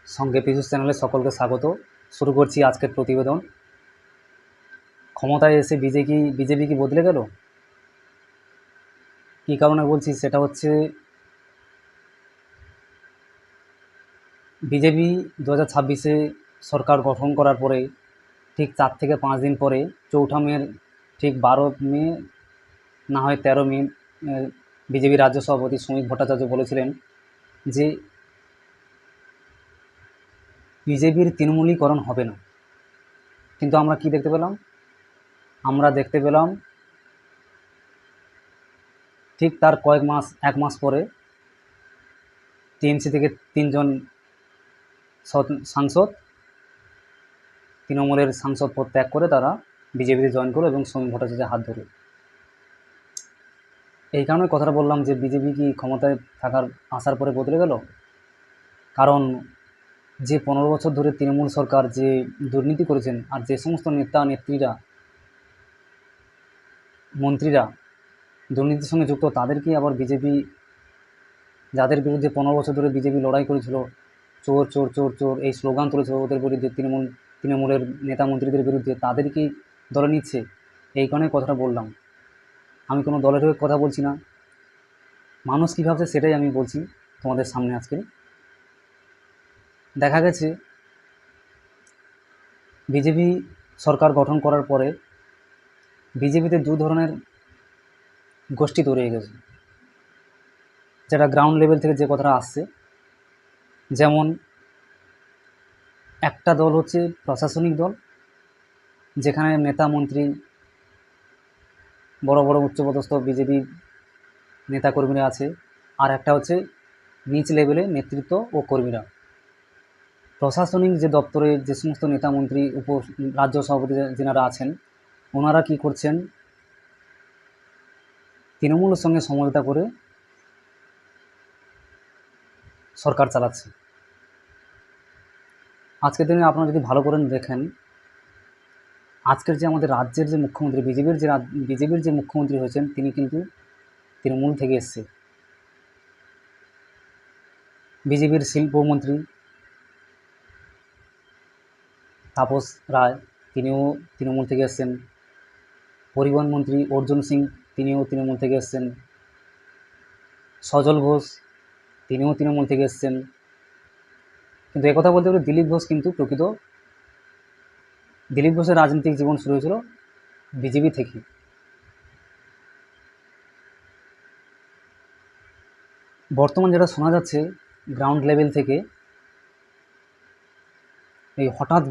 সঙ্গে পিছুস চ্যানেলে সকলকে স্বাগত। শুরু করছি আজকের প্রতিবেদন। ক্ষমতায় এসে বিজেপি কি বদলে গেল? কী কারণে বলছি সেটা হচ্ছে, বিজেপি 2026-এ সরকার গঠন করার পরে ঠিক 4 থেকে 5 দিন পরে, 4ঠা মের ঠিক 12 মে না হয় 13 মে, বিজেপি রাজ্য সভাপতি শ্রমিক ভট্টাচার্য বলেছিলেন যে বিজেপির তৃণমূলীকরণ হবে না। কিন্তু আমরা কি দেখতে পেলাম? আমরা দেখতে পেলাম ঠিক তার এক মাস পরে টিএমসি থেকে 3 জন সাংসদ তৃণমূলের সাংসদ পদ ত্যাগ করে তারা বিজেপিতে জয়েন করলো এবং শ্রমিক ভট্টাচার্যের হাত ধরে। এই কারণে কথাটা বললাম যে বিজেপি কি ক্ষমতায় আসার পরে বদলে গেল? কারণ যে 15 বছর ধরে তৃণমূল সরকার যে দুর্নীতি করেছেন, আর যে সমস্ত নেতা নেত্রীরা মন্ত্রীরা দুর্নীতির সঙ্গে যুক্ত, তাদেরকে আবার বিজেপি, যাদের বিরুদ্ধে 15 বছর ধরে বিজেপি লড়াই করেছিল, চোর চোর চোর চোর এই স্লোগান তুলেছিল ওদের বিরুদ্ধে, তৃণমূলের নেতা মন্ত্রীদের বিরুদ্ধে, তাদেরকেই দলে নিচ্ছে। এই কারণে কথাটা বললাম। আমি কোনো দলের হয়ে কথা বলছি না, মানুষ কী ভাবছে সেটাই আমি বলছি তোমাদের সামনে। আজকে দেখা গেছে বিজেপি সরকার গঠন করার পরে বিজেপিতে দু ধরনের গোষ্ঠী তৈরি হয়ে গেছে, যেটা গ্রাউন্ড লেভেল থেকে যে কথাটা আসছে। যেমন একটা দল হচ্ছে প্রশাসনিক দল, যেখানে নেতা মন্ত্রী, বড় বড় উচ্চপদস্থ বিজেপি নেতাকর্মীরা আছে। আর একটা হচ্ছে নিচ লেভেলে নেতৃত্ব ও কর্মীরা। প্রশাসনিক যে দপ্তরে যে সমস্ত নেতামন্ত্রী, রাজ্য সভাপতি যেনারা আছেন, ওনারা কি করছেন? তৃণমূলের সঙ্গে সমঝোতা করে সরকার চালাচ্ছে। আজকের দিনে আপনারা যদি ভালো করে দেখেন, আজকের যে আমাদের রাজ্যের যে মুখ্যমন্ত্রী, বিজেপির যে মুখ্যমন্ত্রী হয়েছেন, তিনি কিন্তু তৃণমূল থেকে এসছে। বিজেপির শিল্পমন্ত্রী তাপস রায়, তিনিও তৃণমূল থেকে এসছেন। পরিবহন মন্ত্রী অর্জুন সিং, তিনিও তৃণমূল থেকে এসছেন। সজল ঘোষ, তিনিও তৃণমূল থেকে এসছেন। কিন্তু একথা বলতে গেলে দিলীপ ঘোষের রাজনৈতিক জীবন শুরু হয়েছিল বিজেপি থেকে। বর্তমান যেটা শোনা যাচ্ছে গ্রাউন্ড লেভেল থেকে, এই হঠাৎ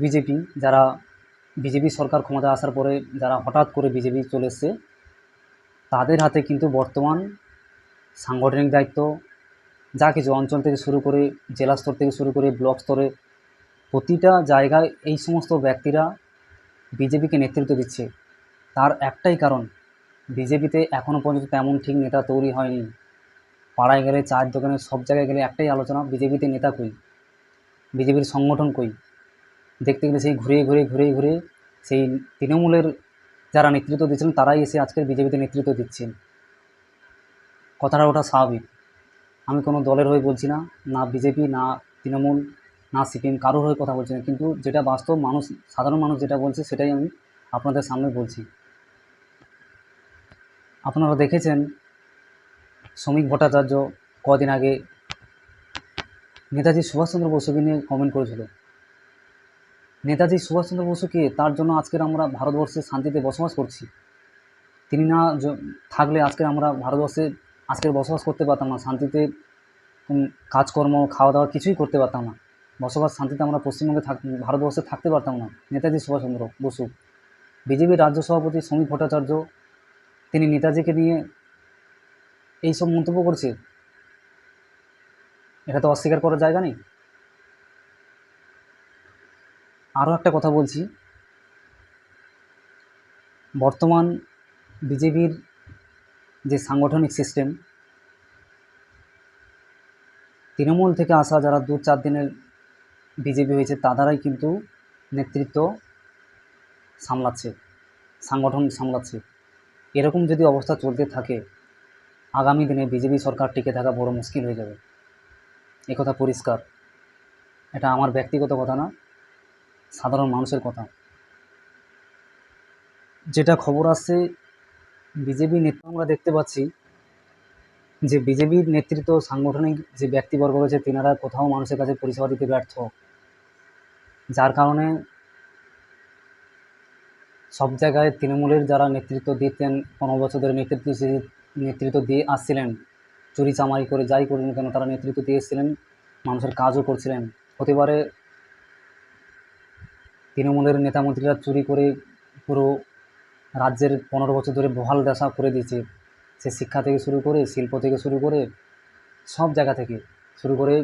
বিজেপি সরকার ক্ষমতায় আসার পরে যারা হঠাৎ করে বিজেপি চলে এসছে, তাদের হাতে কিন্তু বর্তমান সাংগঠনিক দায়িত্ব, যা কিছু অঞ্চল থেকে শুরু করে, জেলা স্তর থেকে শুরু করে ব্লক স্তরে, প্রতিটা জায়গায় এই সমস্ত ব্যক্তিরা বিজেপিকে নেতৃত্ব দিচ্ছে। তার একটাই কারণ, বিজেপিতে এখনও পর্যন্ত তেমন ঠিক নেতা তৈরি হয়নি। পাড়ায় গেলে, চায়ের দোকানে, সব জায়গায় গেলে একটাই আলোচনা, বিজেপিতে নেতা কই, বিজেপির সংগঠন কই। দেখতে গেলে সেই ঘুরে সেই তৃণমূলের যারা নেতৃত্ব দিচ্ছিলেন তারাই এসে আজকের বিজেপিতে নেতৃত্ব দিচ্ছেন। কথাটা ওটা স্বাভাবিক। আমি কোনো দলের হয়ে বলছি না, না বিজেপি, না তৃণমূল, না সিপিএম, কারোর হয়ে কথা বলছি না, কিন্তু যেটা বাস্তব, সাধারণ মানুষ যেটা বলছে সেটাই আমি আপনাদের সামনে বলছি। আপনারা দেখেছেন শ্রমিক ভট্টাচার্য কদিন আগে নেতাজি সুভাষচন্দ্র বসুকে নিয়ে কমেন্ট করেছিল। নেতাজি সুভাষচন্দ্র বসুকে, তার জন্য আজকের আমরা ভারতবর্ষে শান্তিতে বসবাস করছি। তিনি না থাকলে আজকের আমরা ভারতবর্ষে বসবাস করতে পারতাম না, শান্তিতে কাজকর্ম, খাওয়া দাওয়া কিছুই করতে পারতাম না। শান্তিতে আমরা পশ্চিমবঙ্গে ভারতবর্ষে থাকতে পারতাম না। নেতাজি সুভাষচন্দ্র বসু, বিজেপির রাজ্য সভাপতি শ্রমিক ভট্টাচার্য, তিনি নেতাজিকে নিয়ে এইসব মন্তব্য করছে, এটা তো অস্বীকার করার জায়গা নেই। আরও একটা কথা বলছি, বর্তমান বিজেপির যে সাংগঠনিক সিস্টেম, তৃণমূল থেকে আসা যারা 2-4 দিনের বিজেপি হয়েছে, তারাই কিন্তু নেতৃত্ব সামলাচ্ছে, সংগঠন সামলাচ্ছে। এরকম যদি অবস্থা চলতে থাকে, আগামী দিনে বিজেপি সরকার টিকে থাকা বড় মুশকিল হয়ে যাবে, একথা পরিষ্কার। এটা আমার ব্যক্তিগত কথা না, সাধারণ মানুষের কথা। যেটা খবর আসছে, বিজেপি নেতা আমরা দেখতে পাচ্ছি যে বিজেপির নেতৃত্ব, সাংগঠনিক যে ব্যক্তিবর্গ রয়েছে, তেনারা কোথাও মানুষের কাছে পরিষেবা দিতে ব্যর্থ। যার কারণে সব জায়গায় তৃণমূলের যারা নেতৃত্ব দিতেন, 15 বছর ধরে নেতৃত্ব দিয়ে আসছিলেন, চুরি চামারি করে যাই করুন কেন তারা নেতৃত্ব দিয়ে এসেছিলেন, মানুষের কাজও করছিলেন। হতে পারে তৃণমূলের নেতামন্ত্রীরা চুরি করে পুরো রাজ্যের 15 বছর ধরে বহাল দশা করে দিয়েছে। সে শিক্ষা থেকে শুরু করে, শিল্প থেকে শুরু করে, সব জায়গা থেকে শুরু করে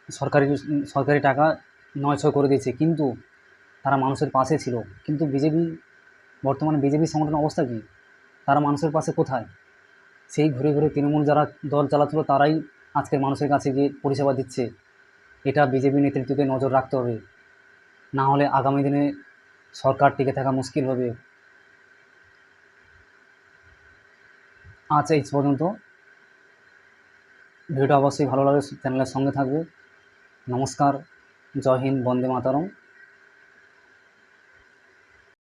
সরকারি সরকারি টাকা নয়ছয় করে দিয়েছে, কিন্তু তারা মানুষের পাশে ছিল। কিন্তু বর্তমানে বিজেপি সংগঠনের অবস্থা কী? তারা মানুষের পাশে কোথায়? সেই ঘুরে ঘুরে তৃণমূল যারা দল চালাচ্ছিল তারাই আজকের মানুষের কাছে গিয়ে পরিষেবা দিচ্ছে। এটা বিজেপি নেতৃত্বকে নজর রাখতে হবে, না হলে আগামী দিনে সরকার টিকে থাকা মুশকিল হবে। আজ এই পর্যন্ত। ভিডিওটা অবশ্যই ভালো লাগে, চ্যানেলের সঙ্গে থাকবে। নমস্কার, জয় হিন্দ, বন্দে মাতরম।